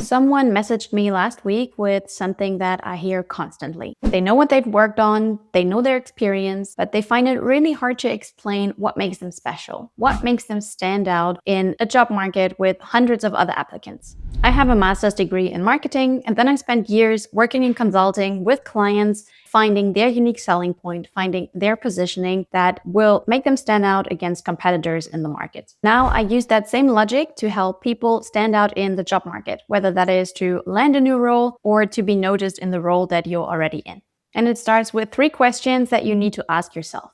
Someone messaged me last week with something that I hear constantly. They know what they've worked on, they know their experience, but they find it really hard to explain what makes them special, what makes them stand out in a job market with hundreds of other applicants. I have a master's degree in marketing, and then I spent years working in consulting with clients, finding their unique selling point, finding their positioning that will make them stand out against competitors in the market. Now I use that same logic to help people stand out in the job market, whether that is to land a new role or to be noticed in the role that you're already in. And it starts with 3 questions that you need to ask yourself.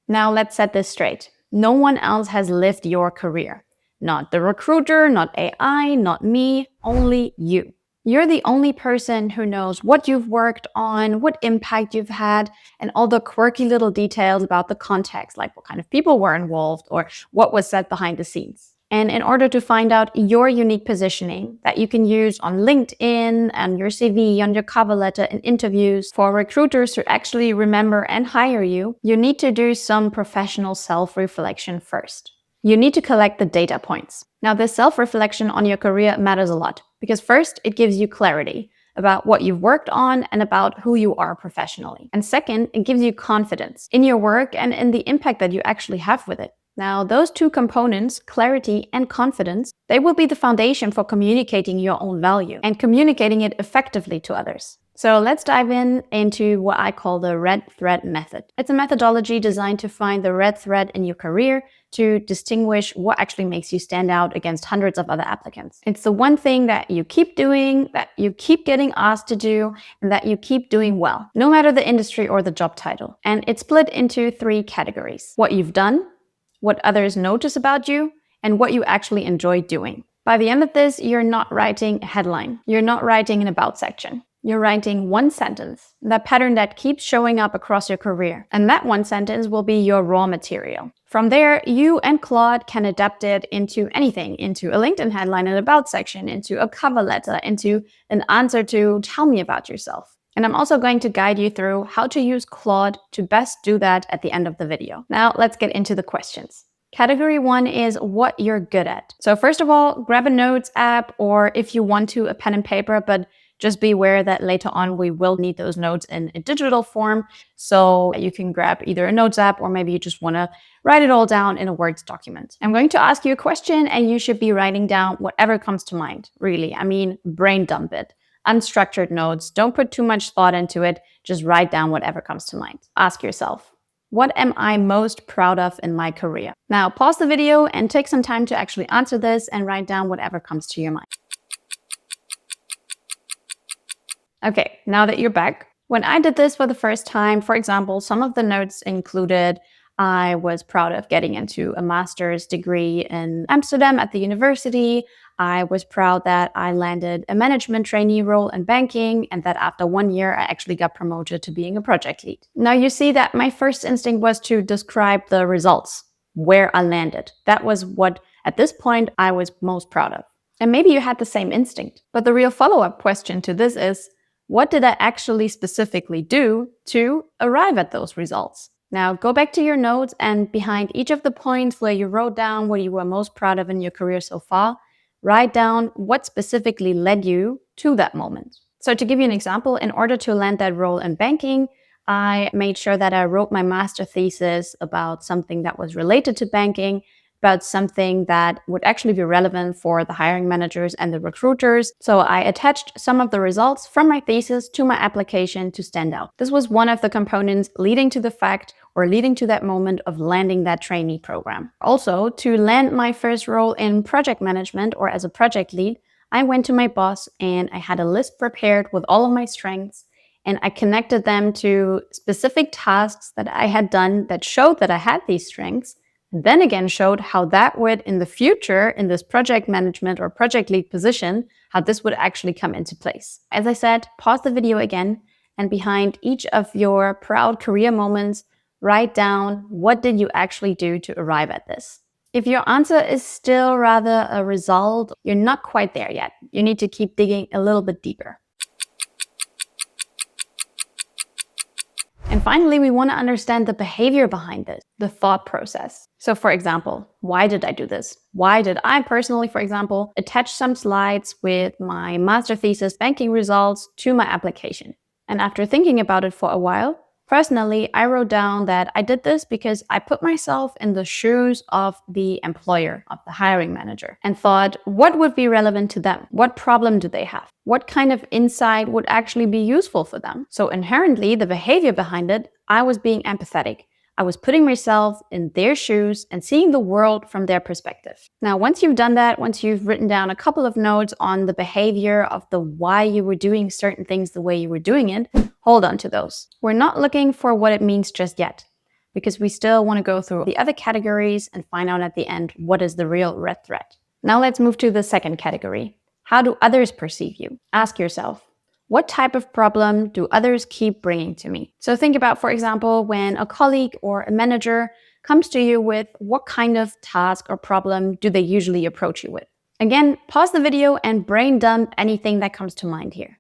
Now let's set this straight. No one else has lived your career. Not the recruiter, not AI, not me, only you. You're the only person who knows what you've worked on, what impact you've had, and all the quirky little details about the context, like what kind of people were involved or what was said behind the scenes. And in order to find out your unique positioning that you can use on LinkedIn and your CV, on your cover letter and interviews for recruiters to actually remember and hire you, you need to do some professional self-reflection first. You need to collect the data points. Now, this self-reflection on your career matters a lot because first, it gives you clarity about what you've worked on and about who you are professionally. And second, it gives you confidence in your work and in the impact that you actually have with it. Now, those 2 components, clarity and confidence, they will be the foundation for communicating your own value and communicating it effectively to others. So let's dive into what I call the red thread method. It's a methodology designed to find the red thread in your career to distinguish what actually makes you stand out against hundreds of other applicants. It's the one thing that you keep doing, that you keep getting asked to do, and that you keep doing well, no matter the industry or the job title. And it's split into 3 categories: what you've done, what others notice about you, and what you actually enjoy doing. By the end of this, you're not writing a headline. You're not writing an about section. You're writing 1 sentence, that pattern that keeps showing up across your career. And that 1 sentence will be your raw material. From there, you and Claude can adapt it into anything, into a LinkedIn headline, an about section, into a cover letter, into an answer to tell me about yourself. And I'm also going to guide you through how to use Claude to best do that at the end of the video. Now, let's get into the questions. Category 1 is what you're good at. So first of all, grab a notes app, or if you want to, a pen and paper, but just be aware that later on we will need those notes in a digital form. So you can grab either a notes app or maybe you just want to write it all down in a Word document. I'm going to ask you a question and you should be writing down whatever comes to mind, really. I mean, brain dump it. Unstructured notes. Don't put too much thought into it. Just write down whatever comes to mind. Ask yourself, what am I most proud of in my career? Now pause the video and take some time to actually answer this and write down whatever comes to your mind. Okay, now that you're back, when I did this for the first time, for example, some of the notes included I was proud of getting into a master's degree in Amsterdam at the university. I was proud that I landed a management trainee role in banking and that after 1 year, I actually got promoted to being a project lead. Now you see that my first instinct was to describe the results, where I landed. That was what, at this point, I was most proud of. And maybe you had the same instinct. But the real follow-up question to this is, what did I actually specifically do to arrive at those results? Now go back to your notes and behind each of the points where you wrote down what you were most proud of in your career so far, write down what specifically led you to that moment. So to give you an example, in order to land that role in banking, I made sure that I wrote my master thesis about something that was related to banking, about something that would actually be relevant for the hiring managers and the recruiters. So I attached some of the results from my thesis to my application to stand out. This was one of the components leading to the fact or leading to that moment of landing that trainee program. Also, to land my first role in project management or as a project lead, I went to my boss and I had a list prepared with all of my strengths and I connected them to specific tasks that I had done that showed that I had these strengths. And then again showed how that would in the future in this project management or project lead position, how this would actually come into place. As I said, pause the video again and behind each of your proud career moments, write down what did you actually do to arrive at this. If your answer is still rather a result, you're not quite there yet. You need to keep digging a little bit deeper. And finally, we want to understand the behavior behind this, the thought process. So for example, why did I do this? Why did I personally, for example, attach some slides with my master thesis banking results to my application? And after thinking about it for a while, personally, I wrote down that I did this because I put myself in the shoes of the employer, of the hiring manager, and thought, what would be relevant to them? What problem do they have? What kind of insight would actually be useful for them? So inherently, the behavior behind it, I was being empathetic. I was putting myself in their shoes and seeing the world from their perspective. Now, once you've done that, once you've written down a couple of notes on the behavior of the why you were doing certain things the way you were doing it, hold on to those. We're not looking for what it means just yet, because we still want to go through the other categories and find out at the end what is the real red thread. Now let's move to the second category. How do others perceive you? Ask yourself, what type of problem do others keep bringing to me? So think about, for example, when a colleague or a manager comes to you with what kind of task or problem do they usually approach you with? Again, pause the video and brain dump anything that comes to mind here.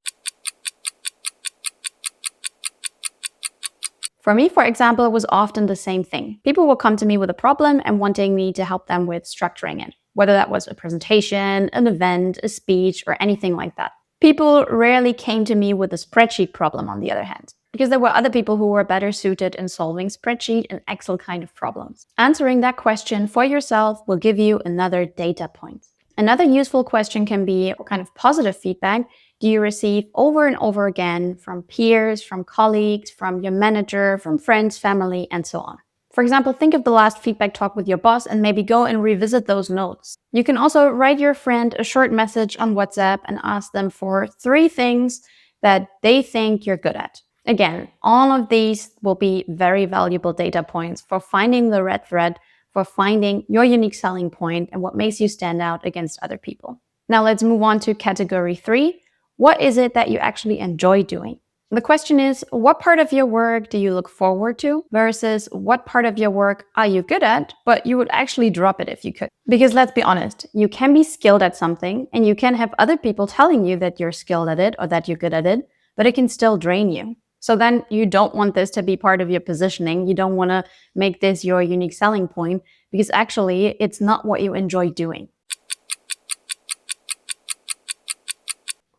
For me, for example, it was often the same thing. People will come to me with a problem and wanting me to help them with structuring it, whether that was a presentation, an event, a speech, or anything like that. People rarely came to me with a spreadsheet problem, on the other hand, because there were other people who were better suited in solving spreadsheet and Excel kind of problems. Answering that question for yourself will give you another data point. Another useful question can be, what kind of positive feedback do you receive over and over again from peers, from colleagues, from your manager, from friends, family, and so on? For example, think of the last feedback talk with your boss and maybe go and revisit those notes. You can also write your friend a short message on WhatsApp and ask them for 3 things that they think you're good at. Again, all of these will be very valuable data points for finding the red thread, for finding your unique selling point and what makes you stand out against other people. Now let's move on to category 3. What is it that you actually enjoy doing? The question is, what part of your work do you look forward to versus what part of your work are you good at, but you would actually drop it if you could? Because let's be honest, you can be skilled at something and you can have other people telling you that you're skilled at it or that you're good at it, but it can still drain you. So then you don't want this to be part of your positioning. You don't want to make this your unique selling point because actually it's not what you enjoy doing.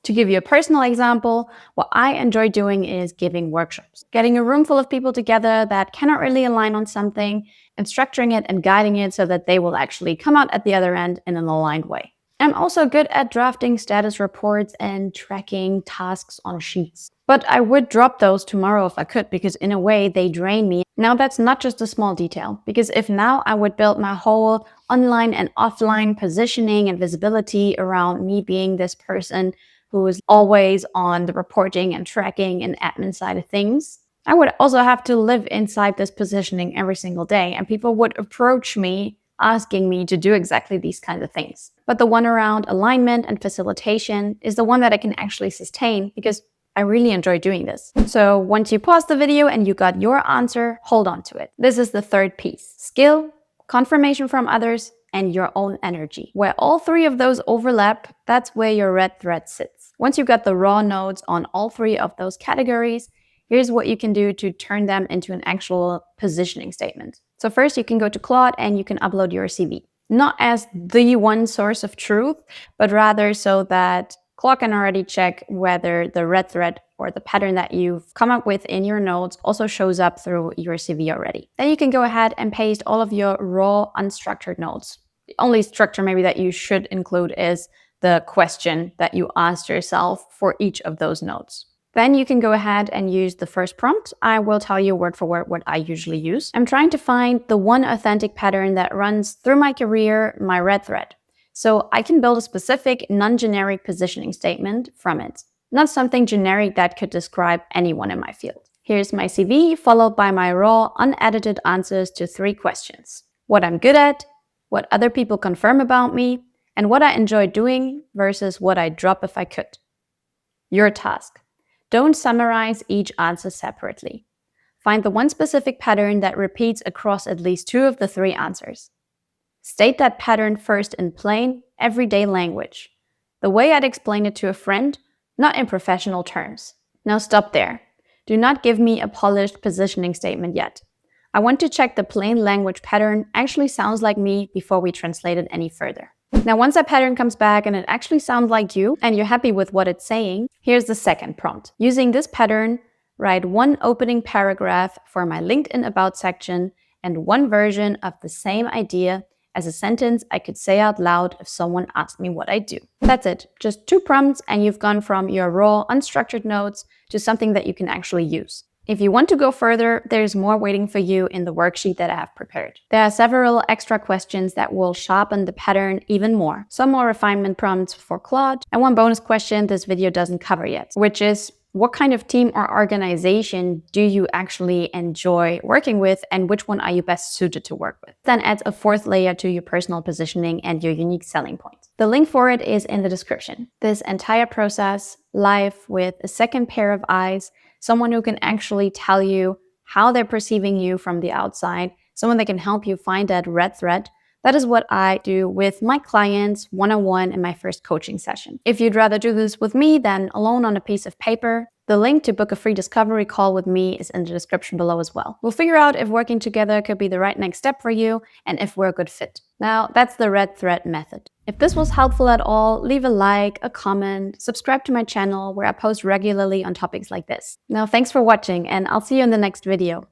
To give you a personal example, what I enjoy doing is giving workshops, getting a room full of people together that cannot really align on something and structuring it and guiding it so that they will actually come out at the other end in an aligned way. I'm also good at drafting status reports and tracking tasks on sheets. But I would drop those tomorrow if I could, because in a way they drain me. Now that's not just a small detail, because if now I would build my whole online and offline positioning and visibility around me being this person who is always on the reporting and tracking and admin side of things, I would also have to live inside this positioning every single day, and people would approach me asking me to do exactly these kinds of things. But the one around alignment and facilitation is the one that I can actually sustain because I really enjoy doing this. So once you pause the video and you got your answer, hold on to it. This is the third piece: skill, confirmation from others, and your own energy. Where all 3 of those overlap, that's where your red thread sits. Once you got the raw notes on all 3 of those categories, here's what you can do to turn them into an actual positioning statement. So first, you can go to Claude and you can upload your CV. Not as the one source of truth, but rather so that Claude can already check whether the red thread or the pattern that you've come up with in your notes also shows up through your CV already. Then you can go ahead and paste all of your raw, unstructured notes. The only structure maybe that you should include is the question that you asked yourself for each of those notes. Then you can go ahead and use the first prompt. I will tell you word for word what I usually use. I'm trying to find the one authentic pattern that runs through my career, my red thread. So I can build a specific non-generic positioning statement from it. Not something generic that could describe anyone in my field. Here's my CV followed by my raw, unedited answers to 3 questions. What I'm good at, what other people confirm about me, and what I enjoy doing versus what I'd drop if I could. Your task. Don't summarize each answer separately. Find the one specific pattern that repeats across at least 2 of the 3 answers. State that pattern first in plain, everyday language, the way I'd explain it to a friend, not in professional terms. Now stop there. Do not give me a polished positioning statement yet. I want to check the plain language pattern actually sounds like me before we translate it any further. Now, once that pattern comes back and it actually sounds like you and you're happy with what it's saying, here's the second prompt. Using this pattern, write one opening paragraph for my LinkedIn About section and one version of the same idea as a sentence I could say out loud if someone asked me what I do. That's it. Just 2 prompts and you've gone from your raw, unstructured notes to something that you can actually use. If you want to go further, there's more waiting for you in the worksheet that I have prepared. There are several extra questions that will sharpen the pattern even more. Some more refinement prompts for Claude, and one bonus question this video doesn't cover yet, which is what kind of team or organization do you actually enjoy working with, and which one are you best suited to work with? Then adds a 4th layer to your personal positioning and your unique selling points. The link for it is in the description. This entire process, live with a second pair of eyes, someone who can actually tell you how they're perceiving you from the outside, someone that can help you find that red thread. That is what I do with my clients one-on-one in my first coaching session. If you'd rather do this with me than alone on a piece of paper, the link to book a free discovery call with me is in the description below as well. We'll figure out if working together could be the right next step for you and if we're a good fit. Now, that's the red thread method. If this was helpful at all, leave a like, a comment, subscribe to my channel where I post regularly on topics like this. Now, thanks for watching and I'll see you in the next video.